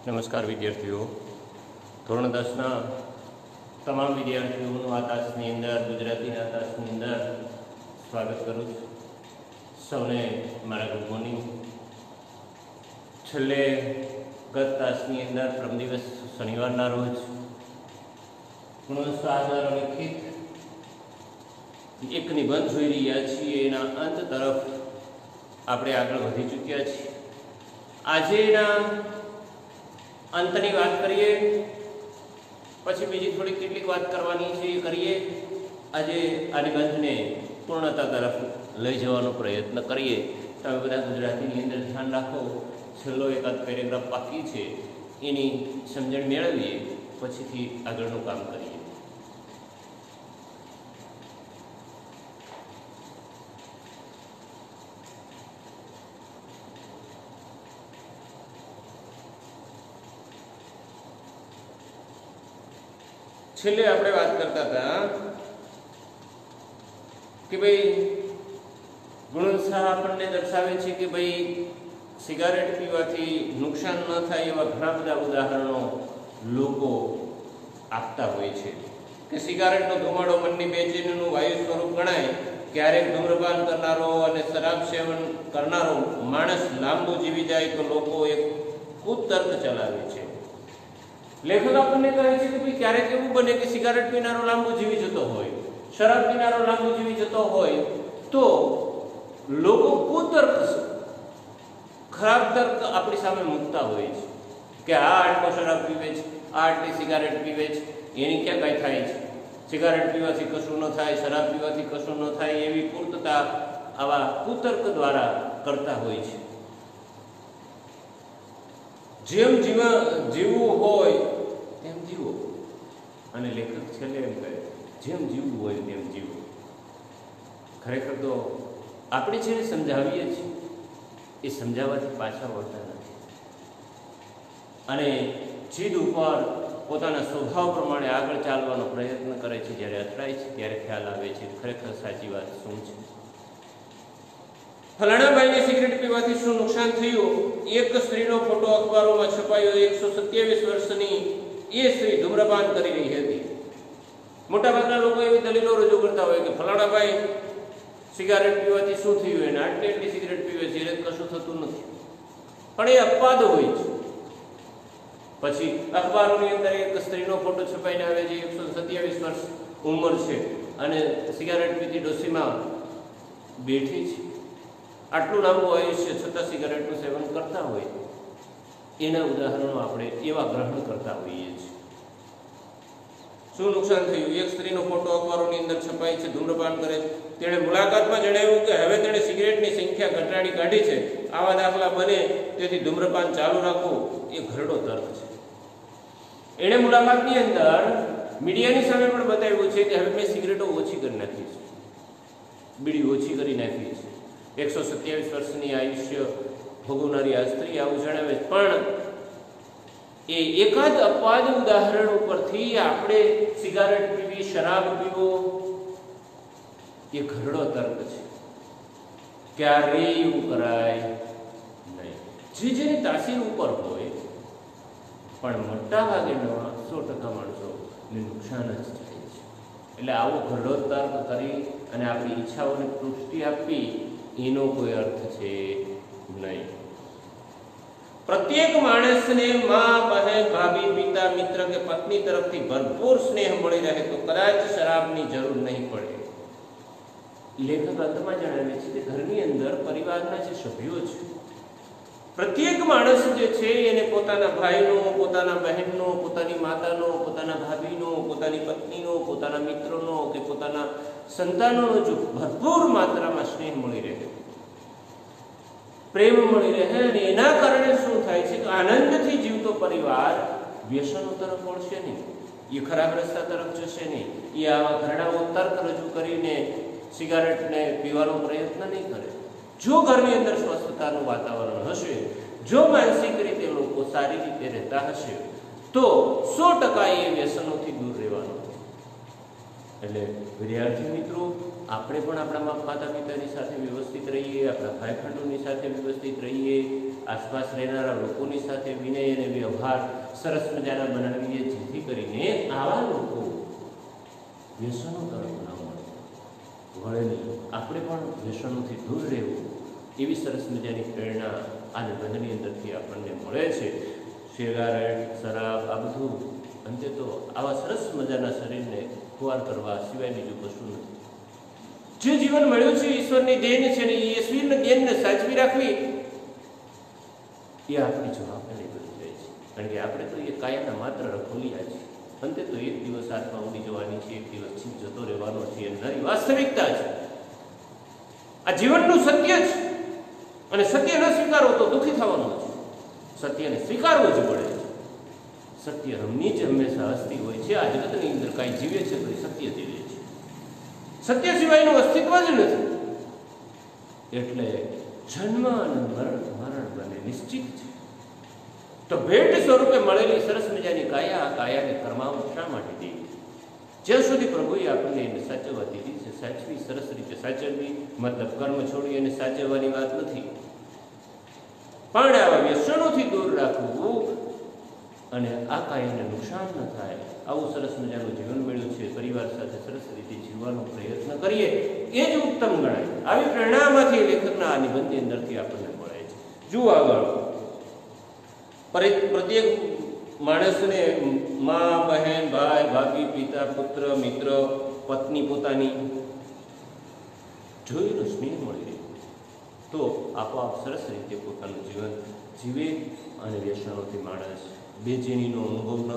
નમસ્કાર વિદ્યાર્થીઓ, ધોરણ 10ના તમામ વિદ્યાર્થીઓનું આ તાસની અંદર ગુજરાતીના તાસની અંદર સ્વાગત કરું છું. સૌને મારા ગુડ મોર્નિંગ. છેલ્લે ગત તાસની અંદર પ્રથમ દિવસ શનિવારના રોજ ગુણવત્તા આધાર લિખિત એક નિબંધ જોઈ રહ્યા છીએ. એના અંત તરફ આપણે આગળ વધી ચૂક્યા છીએ. આજે એના અંતની વાત કરીએ, પછી બીજી થોડી કેટલીક વાત કરવાની છે એ કરીએ. આજે આ નિબંધને પૂર્ણતા તરફ લઈ જવાનો પ્રયત્ન કરીએ. તમે બધા ગુજરાતીની અંદર ધ્યાન રાખો. છેલ્લો એકાદ પેરેગ્રાફ બાકી છે, એની સમજણ મેળવીએ, પછીથી આગળનું કામ કરીએ. છેલ્લે આપણે વાત કરતા હતા કે ભાઈ ગુણવત્તા આપણને દર્શાવે છે કે ભાઈ સિગારેટ પીવાથી નુકસાન ન થાય એવા ઘણા બધા ઉદાહરણો લોકો આપતા હોય છે કે સિગારેટનો ધુમાડો મનની બેચેનીનું વાયુ સ્વરૂપ ગણાય. ક્યારેક ધૂમ્રપાન કરનારો અને શરાબ સેવન કરનારો માણસ લાંબુ જીવી જાય તો લોકો એક કુતર્ક ચલાવે છે. લેખક આપણને કહે છે કે ભાઈ ક્યારેક એવું બને કે સિગારેટ પીનારો લાંબુ જીવી જતો હોય, શરાબ પીનારો લાંબુ જીવી જતો હોય, તો લોકો કુતર્ક ખરાબ તર્ક આપણી સામે મૂકતા હોય છે કે આ આટલો શરાબ પીવે છે, આ આટલી સિગારેટ પીવે છે, એની ક્યાં કાંઈ થાય છે, સિગારેટ પીવાથી કશું ન થાય, શરાબ પીવાથી કશું ન થાય, એવી પૂર્તતા આવા કુતર્ક દ્વારા કરતા હોય છે. જેમ જીવવું હોય તેમ જીવો. અને લેખક છેલ્લે એમ કહે જેમ જીવવું હોય તેમ જીવો. ખરેખર તો આપણે જેને સમજાવીએ છીએ એ સમજાવવાથી પાછા વળતા નથી અને જીદ ઉપર પોતાના સ્વભાવ પ્રમાણે આગળ ચાલવાનો પ્રયત્ન કરે છે. જ્યારે અથડાય છે ત્યારે ખ્યાલ આવે છે ખરેખર સાચી વાત શું છે. ફલાણાભાઈને સિગરેટ પીવાથી શું નુકસાન થયું? એક સ્ત્રીનો ફોટો અખબારોમાં છપાયો. 127 વર્ષની એ સ્ત્રી ધૂમ્રપાન કરી રહી હતી. મોટાભાગના લોકો એવી દલીલો રજૂ કરતા હોય કે ફલાણાભાઈ સિગારેટ પીવાથી શું થયું, એને આટલી સિગરેટ પીવે છે, એને કશું થતું નથી. પણ એ અપવાદ હોય છે. પછી અખબારોની અંદર એક સ્ત્રીનો ફોટો છપાઈને આવે છે, 127 વર્ષ ઉંમર છે અને સિગારેટ પીતી ડોસીમાં બેઠી છે. આટલું લાંબુ આયુષ્ય છતાં સિગારેટનું સેવન કરતા હોય, એના ઉદાહરણો આપણે એવા ગ્રહણ કરતા હોઈએ છીએ. શું નુકસાન થયું? એક સ્ત્રીનો ફોટો અખબારોની અંદર છપાય છે, ધૂમ્રપાન કરે છે. તેણે મુલાકાતમાં જણાવ્યું કે હવે તેણે સિગરેટની સંખ્યા ઘટાડી કાઢી છે. આવા દાખલા બને તેથી ધૂમ્રપાન ચાલુ રાખવું એ ઘરડો તર્ક છે. એણે મુલાકાતની અંદર મીડિયાની સામે પણ બતાવ્યું છે કે હવે મેં સિગરેટો ઓછી કરી નાખી છે, બીડી ઓછી કરી નાખી છે. 127 વર્ષની આયુષ્ય ભોગવનારી આ સ્ત્રી આવું જણાવે છે. પણ એ એકાદ અપવાદ ઉદાહરણ ઉપરથી આપણે સિગારેટ પીવી, શરાબ પીવો એ ઘરડો તર્ક છે. ક્યારેય એવું કરાય નહીં. જેની તાસીર ઉપર હોય, પણ મોટા ભાગે 100% માણસોને નુકસાન જ થાય છે. એટલે આવો ઘરડો તર્ક કરી અને આપણી ઈચ્છાઓને પુષ્ટિ આપવી એનો કોઈ અર્થ છે નહીં. પ્રત્યેક માણસને મા, બહેન, ભાભી, પિતા, મિત્ર કે પત્ની તરફથી ભરપૂર સ્નેહ મળી રહે તો કદાચ શરાબની જરૂર નહીં પડે. લેખક અંતમાં જણાવે છે કે ઘરની અંદર પરિવારના જે સભ્યો છે, પ્રત્યેક માણસ જે છે એને પોતાના ભાઈનો, પોતાના બહેનનો, પોતાની માતાનો, પોતાના ભાભીનો, પોતાની પત્નીનો, પોતાના મિત્રોનો કે પોતાના સંતાનોનો જો ભરપૂર માત્રામાં સ્નેહ મળી રહે, પ્રેમ મળી રહે, અને એના કારણે શું થાય છે કે આનંદથી જીવતો પરિવાર વ્યસનો તરફ વળશે નહીં, એ ખરાબ રસ્તા તરફ જશે નહીં, એ આવા ઘરડાઓ તર્ક રજૂ કરીને સિગારેટને પીવાનો પ્રયત્ન નહીં કરે. જો ઘરની અંદર સ્વસ્થતાનું વાતાવરણ હશે, જો માનસિક રીતે લોકો સારી રીતે રહેતા હશે, તો 100% એ વ્યસનોથી દૂર રહેવાનું. એટલે વિદ્યાર્થી મિત્રો, આપણે પણ આપણા માતા પિતાની સાથે વ્યવસ્થિત રહીએ, આપણા ભાઈબંધોની સાથે વ્યવસ્થિત રહીએ, આસપાસ રહેનારા લોકોની સાથે વિનય અને વ્યવહાર સરસ મજાના બનાવીએ, જેથી કરીને આવા લોકો વ્યસનો તરફ ન વળે નહીં. આપણે પણ વ્યસનોથી દૂર રહેવું એવી સરસ મજાની પ્રેરણા આ નિબંધની અંદરથી આપણને મળે છે. સિગારેટ, શરાબ, આ બધું અંતે તો આવા સરસ મજાના શરીરને ખુવાર કરવા સિવાય બીજું કશું નથી. જે જીવન મળ્યું છે ઈશ્વરની દેન છે ને એ ઈશ્વરના દેનને સાચવી રાખવી એ આપણી જવાબદારી બની જાય છે. કારણ કે આપણે તો એ કાયાના માત્ર રખોલિયા છે. અંતે તો એક દિવસ આત્મા ઉડી જવાની છે, એક દિવસ જીવ જતો રહેવાનો છે. એ નવી વાસ્તવિકતા છે, આ જીવનનું સત્ય છે. અને સત્ય ન સ્વીકારો તો દુઃખી થવાનું છે. સત્યને સ્વીકારવું જ પડે છે. સત્ય હંમેશા હસતી હોય છે. આ જગતની અંદર કાંઈ જીવે છે તો એ સત્ય જીવે છે. સત્ય સિવાયનું અસ્તિત્વ જ નથી. એટલે જન્મ અને મરણ બંને નિશ્ચિત છે. તો ભેટ સ્વરૂપે મળેલી સરસ મજાની કાયા, આ કાયાને કરમાવું શા માટે દેવી? જ્યાં સુધી પ્રભુએ આપણને એને સાચવવા દીધી છે, સાચવી, સરસ રીતે સાચવવી. મતલબ કર્મ છોડી અને સાચવવાની વાત નથી, પણ આવા વ્યસનોથી દૂર રાખવું અને આ કાયાને નુકસાન ન થાય આવું સરસ મજાનું જીવન મળ્યું છે. પરિવાર સાથે સરસ રીતે જીવવાનો પ્રયત્ન કરીએ એ જ ઉત્તમ ગણાય. આવી પ્રેરણામાંથી લેખકના આ નિબંધની અંદરથી આપણને મળે છે. જુઓ આગળ, પ્રત્યેક માણસને મા, બહેન, ભાઈ, ભાભી, પિતા, પુત્ર, મિત્ર, પત્ની પોતાની જોઈનો સ્નેહ મળી રહે તો આપોઆપ સરસ રીતે પોતાનું જીવન જીવે અને વ્યસનોથી માણસ બેચેનીનો અનુભવ ન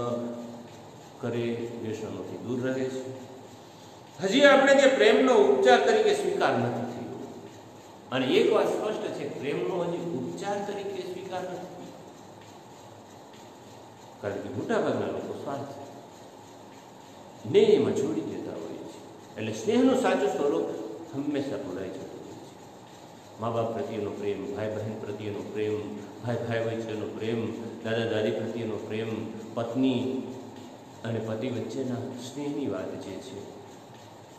કરે, વ્યસનોથી દૂર રહે છે. હજી આપણે તે પ્રેમનો ઉપચાર તરીકે સ્વીકાર નથી થયો. અને એક વાત સ્પષ્ટ છે, પ્રેમનો હજી ઉપચાર તરીકે સ્વીકાર નથી. કારણ કે મોટાભાગના લોકો સ્વાર્થ ને એમાં છોડી દેતા હોય છે. એટલે સ્નેહનું સાચું સ્વરૂપ હંમેશા ભૂલાઈ જતું હોય છે. મા બાપ પ્રત્યેનો પ્રેમ, ભાઈ બહેન પ્રત્યેનો પ્રેમ, ભાઈ વચ્ચેનો પ્રેમ, દાદા દાદી પ્રત્યેનો પ્રેમ, પત્ની અને પતિ વચ્ચેના સ્નેહની વાત જે છે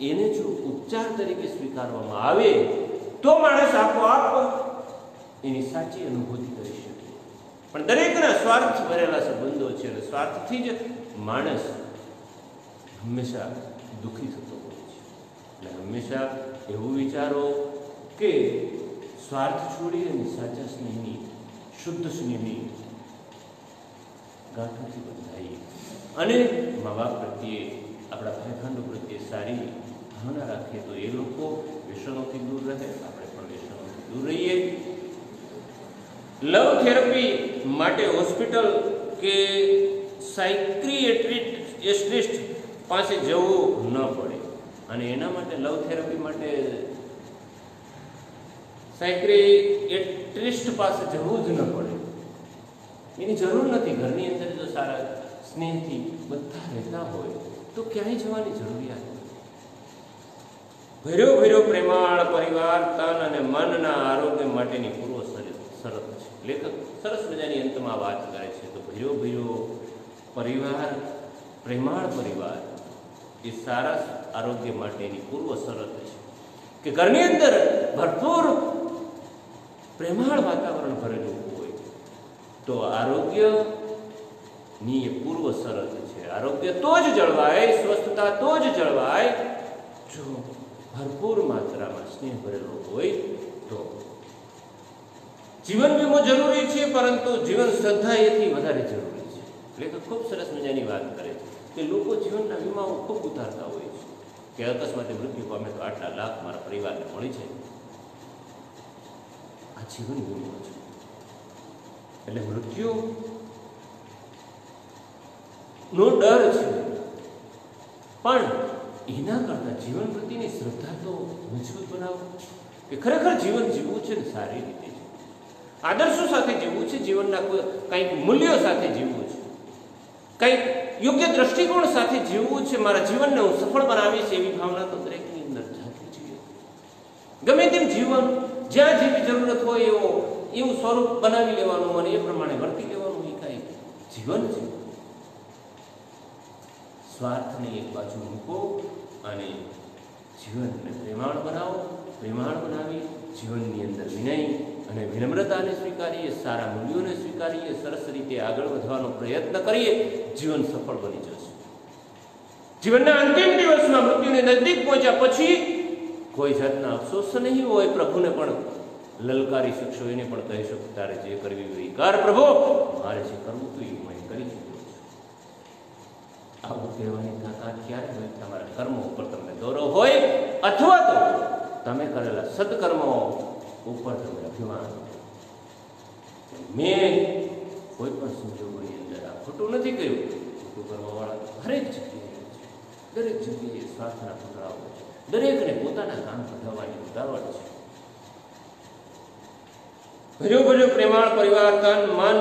એને જો ઉપચાર તરીકે સ્વીકારવામાં આવે તો માણસ આપોઆપ એની સાચી અનુભૂતિ કરી શકે. પણ દરેકના સ્વાર્થ ભરેલા સંબંધો છે અને સ્વાર્થથી જ માણસ હંમેશા દુઃખી થતો હોય છે. એટલે હંમેશા એવું વિચારો કે સ્વાર્થ છોડી અને સાચા સ્નેહની, શુદ્ધ સ્નેહની ગાંઠોથી બંધાઈએ અને મા બાપ પ્રત્યે, આપણા ભાઈબંધો પ્રત્યે સારી ભાવના રાખીએ તો એ લોકો વ્યસનોથી દૂર રહે, આપણે પણ વ્યસનોથી દૂર રહીએ. લવ થેરપી માટે હોસ્પિટલ કે સાયક્રિએટ્રિસ્ટ પાસે જવું ન પડે. અને એના માટે લવ થેરપી માટે સાયક્રિએટ્રિસ્ટ પાસે જવું જ ન પડે. એની જરૂર નથી. ઘરની અંદર જો સારા સ્નેહથી બધા રહેતા હોય તો ક્યાંય જવાની જરૂરિયાત નથી. ભર્યો પ્રેમાળ પરિવાર તન અને મનના આરોગ્ય માટેની પૂર્વ શરત છે. લેખક સરસ મજાની અંતમાં વાત કરે છે. તો ભર્યો પરિવાર, પ્રેમાળ પરિવાર એ સારા આરોગ્ય માટેની પૂર્વ શરત છે. કે ઘરની અંદર ભરપૂર પ્રેમાળ વાતાવરણ ભરેલું હોય તો આરોગ્યની એ પૂર્વ શરત છે. આરોગ્ય તો જ જળવાય, સ્વસ્થતા તો જ જળવાય જો ભરપૂર માત્રામાં સ્નેહ ભરેલો હોય તો. જીવન વીમો જરૂરી છે, પરંતુ જીવન શ્રદ્ધા એથી વધારે જરૂરી છે. લેખક ખૂબ સરસ મજાની વાત કરે છે કે લોકો જીવનના વીમાઓ ખૂબ ઉતારતા હોય છે કે અકસ્માતે મૃત્યુ પામે તો આટલા લાખ મારા પરિવારને મળી છે. આ જીવન વીમો છે. એટલે મૃત્યુ નો ડર છે, પણ એના કરતા જીવન પ્રત્યેની શ્રદ્ધા તો મજબૂત બનાવો કે ખરેખર જીવન જીવવું છે ને સારી રીતે છે, આદર્શો સાથે જીવવું છે, જીવનના કંઈક મૂલ્યો સાથે જીવવું છે, કંઈક યોગ્ય દ્રષ્ટિકોણ સાથે જીવવું છે, મારા જીવનને હું સફળ બનાવીશ એવી ભાવના તો દરેકની અંદર જાગવી જોઈએ. ગમે તેમ જીવન જ્યાં જેવી જરૂરત હોય એવું સ્વરૂપ બનાવી લેવાનું અને એ પ્રમાણે વર્તી લેવાનું એ કાંઈ જીવન છે. સ્વાર્થને એક બાજુ મૂકો અને જીવનને પ્રેમાળ બનાવો. પ્રેમાળ બનાવી જીવનની અંદર વિનય અને વિનમ્રતાને સ્વીકારીએ, સારા મૂલ્યોને સ્વીકારીએ, સરસ રીતે આગળ વધવાનો પ્રયત્ન કરીએ, જીવન સફળ બની જશે. જીવનના અંતિમ દિવસમાં મૃત્યુની નજદીક પહોંચ્યા પછી કોઈ જાતના અફસોસ નહીં હોય. પ્રભુને પણ લલકારી શકશો, એને પણ કહી શકશો તારે જે કરવી હોય કર પ્રભુ, મારે જે કરવું હતું એ હું કરી શકું છું. આવું કહેવાની તાકાત ક્યારે હોય? તમારા કર્મો ઉપર તમને ગૌરવ હોય અથવા તો તમે કરેલા સત્કર્મો ઉપર તમને અભિમાન. મેં કોઈ પણ સંજોગોની અંદર આ ખોટું નથી કર્યું. ખોટું કરવાવાળા હરેક જગ્યાએ, દરેક જગ્યાએ સ્વાર્થના પુતળાઓ છે. દરેકને પોતાના કામ કઢાવવાની ઉતાવળ છે. ભર્યો ભર્યો પ્રેમાળ પરિવાર તન મન,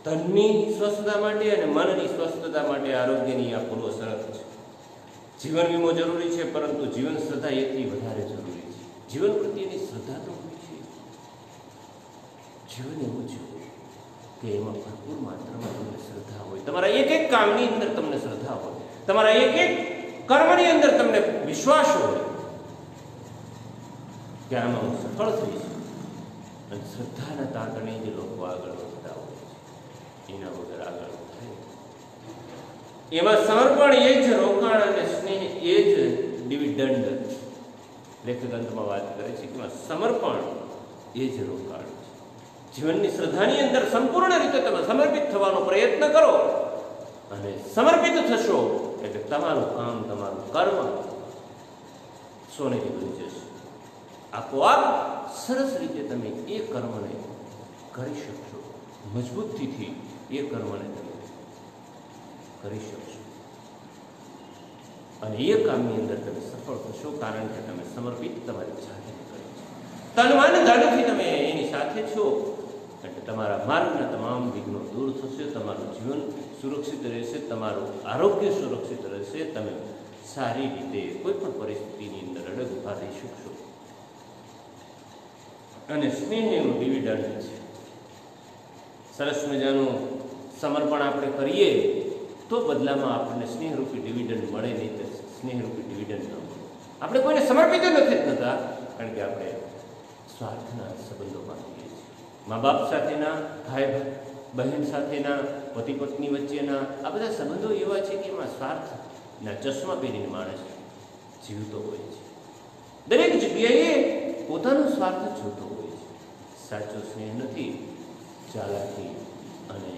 ધનની સ્વસ્થતા માટે અને મનની સ્વસ્થતા માટે આરોગ્યની આ પૂર્વ શરત છે. જીવન વીમો જરૂરી છે, પરંતુ જીવન શ્રદ્ધા એટલી વધારે જરૂરી છે. જીવન પ્રત્યેની શ્રદ્ધા તો હોય છે. જીવન એવું છે કે એમાં ભરપૂર માત્રામાં તમને શ્રદ્ધા હોય. તમારા એક એક કામની અંદર તમને શ્રદ્ધા હોય. તમારા એક એક કર્મની અંદર તમને વિશ્વાસ હોય કે આમાં હું સફળ થઈશ. અને શ્રદ્ધાના તાંતણે જે લોકો આગળ વધતા હોય છે, એના વગર આગળ થાય. એમાં સમર્પણ એ જ રોકાણ અને સ્નેહ એ જ ડિવિડન્ડ. લેખક અંતમાં વાત કરે છે કે સમર્પણ એ જ રોકાણ છે. જીવનની શ્રદ્ધાની અંદર સંપૂર્ણ રીતે તમે સમર્પિત થવાનો પ્રયત્ન કરો અને સમર્પિત થશો એટલે તમારું કામ, તમારું કર્મ સોનેરી બની જશે. આપોઆપ સરસ રીતે તમે એ કર્મને કરી શકશો. મજબૂતીથી એ કર્મને તમે કરી શકશો અને એ કામની અંદર તમે સફળ થશો, કારણ કે તમે સમર્પિત તમારી જાતે કરી છે. તન મન ધનથી તમે એની સાથે છો એટલે તમારા માર્ગના તમામ વિઘ્નો દૂર થશે. તમારું જીવન સુરક્ષિત રહેશે, તમારું આરોગ્ય સુરક્ષિત રહેશે. તમે સારી રીતે કોઈ પણ પરિસ્થિતિની અંદર અડગ ઊભા રહી શકશો. અને સ્નેહ એનું ડિવિડન્ડ છે. સરસ મજાનું સમર્પણ આપણે કરીએ તો બદલામાં આપણને સ્નેહરૂપી ડિવિડન્ડ મળે, નહીં તો સ્નેહરૂપી ડિવિડન્ડ ન મળે. આપણે કોઈને સમર્પિત નથી જ નતા, કારણ કે આપણે સ્વાર્થના સંબંધો બાંધીએ છીએ. મા બાપ સાથેના, ભાઈ બહેન સાથેના, પતિ પત્ની વચ્ચેના આ બધા સંબંધો એવા છે કે એમાં સ્વાર્થના ચશ્મા પહેરીને માણસ જીવતો હોય છે. દરેક જગ્યાએ પોતાનો સ્વાર્થ જોતો હોય છે. સાચો સ્નેહ નથી, ચાલાકી અને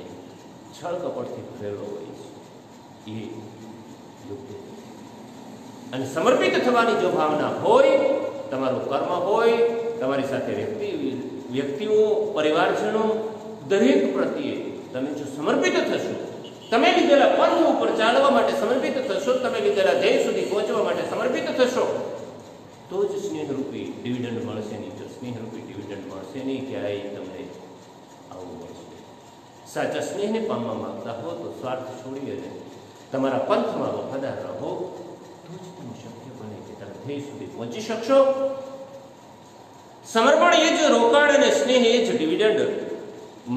છળ કપટથી ભરેલો હોય છે. એ યોગ્ય અને સમર્પિત થવાની જો ભાવના હોય, તમારું કર્મ હોય, તમારી સાથે વ્યક્તિઓ, પરિવારજનો દરેક પ્રત્યે તમે જો સમર્પિત થશો, તમે લીધેલા પંથ ઉપર ચાલવા માટે સમર્પિત થશો, તમે લીધેલા ધ્યેય સુધી પહોંચવા માટે સમર્પિત થશો, તો જ સ્નેહરૂપી ડિવિડન્ડ મળશે. નહીં તો સ્નેહરૂપી ડિવિડન્ડ મળશે નહીં, ક્યારેય તમને આવું મળશે. સાચા સ્નેહને પામવા માંગતા હો તો સ્વાર્થ છોડી અને તમારા પંથમાં વફાદાર રહો, તો જ તમે શક્ય બને કે તમે ધ્યેય સુધી પહોંચી શકશો. સમર્પણ એ જ રોકાણ અને સ્નેહ એ જ ડિવિડન્ડ.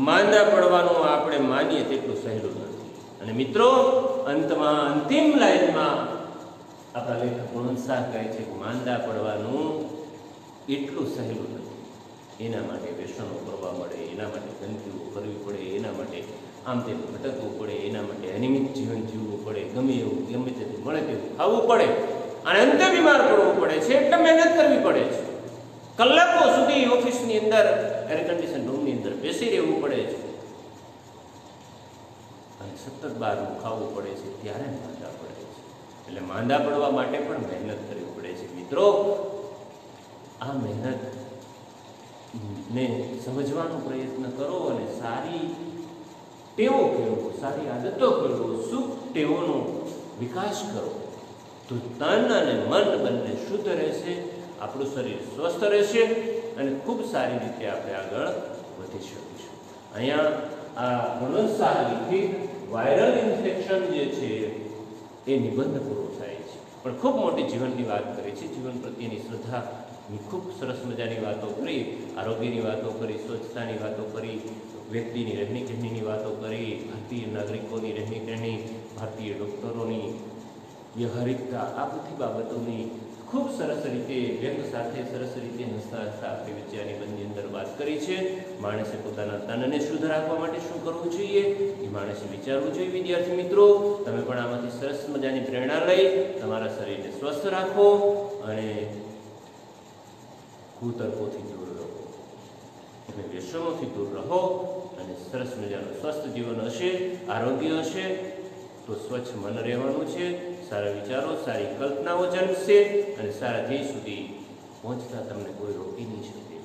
માંદા પડવાનું આપણે માનીએ તેટલું સહેલું નથી. અને મિત્રો, અંતમાં અંતિમ લાઈનમાં આપણા લેખક ગુણવંત શાહ કહે છે કે માંદા પડવાનું એટલું સહેલું નથી. એના માટે વ્યસનો કરવા પડે, એના માટે ગંદકીઓ કરવી પડે, એના માટે આમ તેમ ભટકવું પડે, એના માટે અનિયમિત જીવન જીવવું પડે, ગમે એવું ગમે તેવું મળે તેવું ખાવું પડે અને અંતે બીમાર પડવું પડે છે. એટલે મહેનત કરવી પડે છે. કલાકો સુધી ઓફિસની અંદર એર કન્ડિશન રૂમની અંદર બેસી રહેવું પડે છે અને સતત બહારનું ખાવું પડે છે, ત્યારે માંદા પડે છે. એટલે માંદા પડવા માટે પણ મહેનત કરવી પડે છે. મિત્રો, આ મહેનત ને સમજવાનો પ્રયત્ન કરો અને સારી ટેવો કેળવો, સારી આદતો કેળવો, સુખ ટેવોનો વિકાસ કરો, તો તન અને મન બંને શુદ્ધ રહેશે, આપણું શરીર સ્વસ્થ રહેશે અને ખૂબ સારી રીતે આપણે આગળ વધી શકીશું. અહીંયા આ ગુણવંત શાહ લિખિત વાયરલ ઇન્ફેક્શન જે છે એ નિબંધ પૂરો થાય છે, પણ ખૂબ મોટી જીવનની વાત કરે છે. જીવન પ્રત્યેની શ્રદ્ધાની ખૂબ સરસ મજાની વાતો કરી, આરોગ્યની વાતો કરી, સ્વચ્છતાની વાતો કરી, વ્યક્તિની રહેણી કહેણીની વાતો કરી, ભારતીય નાગરિકોની રહેણી કહેણી, ભારતીય ડૉક્ટરોની વ્યવહારિકતા, આ બધી બાબતોની ખૂબ સરસ રીતે વ્યંગ સાથે સરસ રીતે હસતા હસતા આપણી વચ્ચે આની બંધની અંદર વાત કરી છે. માણસે પોતાના તનને શુદ્ધ રાખવા માટે શું કરવું જોઈએ એ માણસે વિચારવું જોઈએ. વિદ્યાર્થી મિત્રો, તમે પણ આમાંથી સરસ મજાની પ્રેરણા લઈ તમારા શરીરને સ્વસ્થ રાખો અને કુતર્કોથી દૂર રહો અને વ્યસનોથી દૂર રહો અને સરસ મજાનું સ્વસ્થ જીવન હશે, આરોગ્ય હશે તો સ્વચ્છ મન રહેવાનું છે. સારા વિચારો, સારી કલ્પનાઓ જન્મશે અને સારા ધ્યેય સુધી પહોંચતા તમને કોઈ રોકી નહીં શકે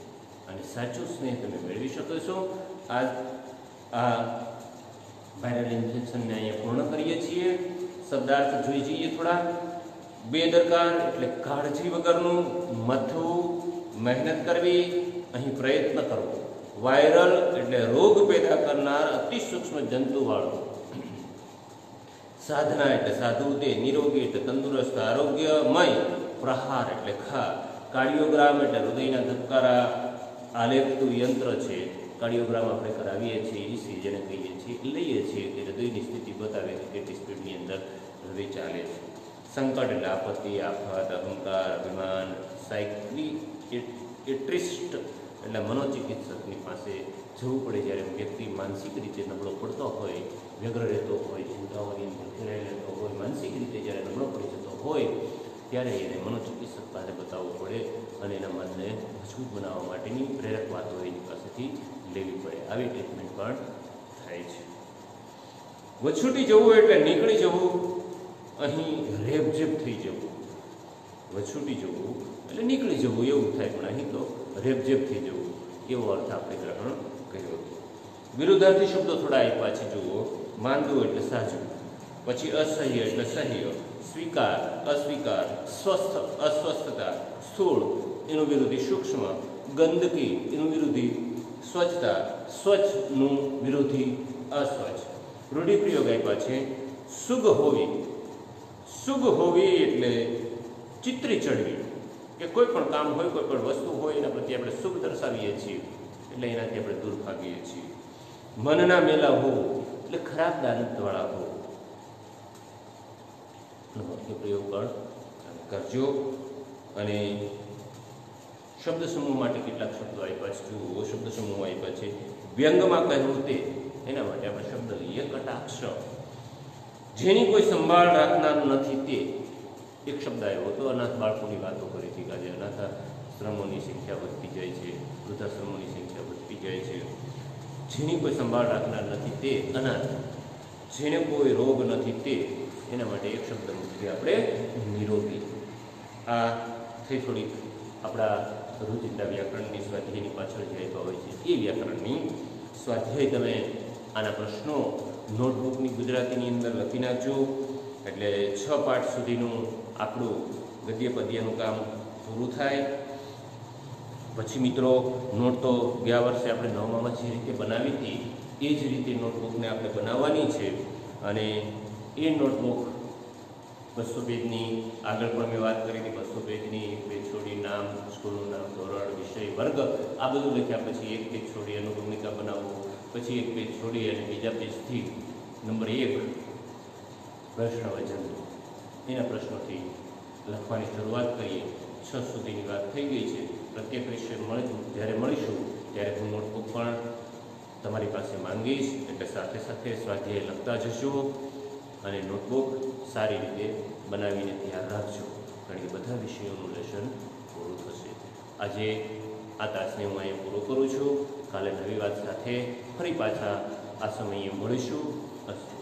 અને સાચું સ્નેહ તમે મેળવી શકો છો. આ વાયરલ ઇન્ફેક્શનને અહીંયા પૂર્ણ કરીએ છીએ. શબ્દાર્થ જોઈ જઈએ થોડા. બેદરકાર એટલે કાળજી વગરનું, મથવું, મહેનત કરવી, અહીં પ્રયત્ન કરવો. વાયરલ એટલે રોગ પેદા કરનાર અતિ સૂક્ષ્મ જંતુવાળું. સાધના એટલે સાધુ તે, નિરોગી એટલે તંદુરસ્ત આરોગ્યમય, પ્રહાર એટલે ખા. કાર્ડિયોગ્રામ એટલે હૃદયના ધબકારા આલેખતું યંત્ર છે. કાર્ડિયોગ્રામ આપણે કરાવીએ છીએ, ઈસી જેને કહીએ છીએ, લઈએ છીએ કે હૃદયની સ્થિતિ બતાવે કે કેટલી સ્પીડની અંદર હૃદય ચાલે છે. સંકટ એટલે આપત્તિ, આફત, અહંકાર, અભિમાન. સાયક્રિએટ્રિસ્ટ એટલે મનોચિકિત્સકની પાસે જવું પડે જ્યારે વ્યક્તિ માનસિક રીતે નબળો પડતો હોય, વ્યગ્ર રહેતો હોય, ચિંતાઓની અંદર ફેરાઈ રહેતો હોય, માનસિક રીતે જ્યારે નબળો પડી જતો હોય ત્યારે એને મનોચિકિત્સક પાસે બતાવવું પડે અને એના મનને મજબૂત બનાવવા માટેની પ્રેરક વાતો એની પાસેથી લેવી પડે. આવી ટ્રીટમેન્ટ પણ થાય છે. વછૂટી જવું એટલે નીકળી જવું, અહીં રેબઝેબ થઈ જવું. વછૂટી જવું એટલે નીકળી જવું એવું થાય, પણ અહીં તો રેબઝેબ થઈ જવું એવો અર્થ આપણે ગ્રહણ કર્યો હતો. વિરુદ્ધાર્થી શબ્દો થોડા આપ્યા છે જુઓ. માંદવું એટલે સાજું, પછી અસહ્ય એટલે સહ્ય, સ્વીકાર, અસ્વીકાર, સ્વસ્થ, અસ્વસ્થતા, સ્થૂળ એનું વિરોધી સૂક્ષ્મ, ગંદકી એનું વિરોધી સ્વચ્છતા, સ્વચ્છનું વિરોધી અસ્વચ્છ. રૂઢિપ્રયોગ આપ્યા છે. સુગ હોવી. સુગ હોવી એટલે ચિત્રી ચડવી, કે કોઈ પણ કામ હોય, કોઈ પણ વસ્તુ હોય એના પ્રત્યે આપણે સુખ દર્શાવીએ છીએ એટલે એનાથી આપણે દૂર ભાગીએ છીએ. મનના મેલા હોવું એટલે ખરાબ દાનતવાળા હોવું. પ્રયોગ પણ કરજો. અને શબ્દ સમૂહ માટે કેટલાક શબ્દો આપ્યા છે. જુઓ, શબ્દ સમૂહ આપ્યા છે. વ્યંગમાં કહેવું તે, એના માટે આપણે શબ્દ લઈએ કટાક્ષ. જેની કોઈ સંભાળ રાખનાર નથી તે એક શબ્દ આવ્યો હતો. અનાથ બાળકોની વાતો કરી હતી કે આજે અનાથાશ્રમોની સંખ્યા વધતી જાય છે, વૃદ્ધાશ્રમોની સંખ્યા વધતી જાય છે. જેની કોઈ સંભાળ રાખનાર નથી તે અનાથ. જેને કોઈ રોગ નથી તે, એના માટે એક શબ્દ મૂકીએ આપણે નિરોગી. આ થઈ થોડીક આપણા રોજિંદા વ્યાકરણની સ્વાધ્યાયની પાછળ જે આપ્યા હોય છે એ વ્યાકરણની સ્વાધ્યાય તમે આના પ્રશ્નો નોટબુકની ગુજરાતીની અંદર લખી નાખજો. એટલે 6 પાઠ સુધીનું આપણું ગદ્ય પદ્યનું કામ પૂરું થાય. પછી મિત્રો નોટ તો ગયા વર્ષે આપણે 9મામાં જે રીતે બનાવી હતી એ જ રીતે નોટબુકને આપણે બનાવવાની છે. અને એ નોટબુક 200 પેજની, આગળ પણ મેં વાત કરી હતી 200 પેજની, એક પેજ છોડી નામ, સ્કૂલનું નામ, ધોરણ, વિષય, વર્ગ આ બધું લખ્યા પછી એક પેજ છોડી અનુગમનિકા બનાવવું, પછી એક પેજ છોડી અને બીજા પેજથી નંબર 1 પ્રશ્નવચન એના પ્રશ્નોથી લખવાની શરૂઆત કરીએ. 6 સુધીની વાત થઈ ગઈ છે. પ્રત્યેક વિષય જ્યારે મળીશું ત્યારે હું નોટબુક પણ તમારી પાસે માંગીશ, એટલે સાથે સાથે સ્વાધ્યાય લખતા જશો અને નોટબુક સારી રીતે બનાવીને તૈયાર રાખજો, કારણ કે બધા વિષયોનું લેશન પૂરું થશે. આજે આ તાસને હું અહીંયા પૂરો કરું છું. કાલે નવી વાત સાથે ફરી પાછા આ સમયે મળીશું. અસ્તુ.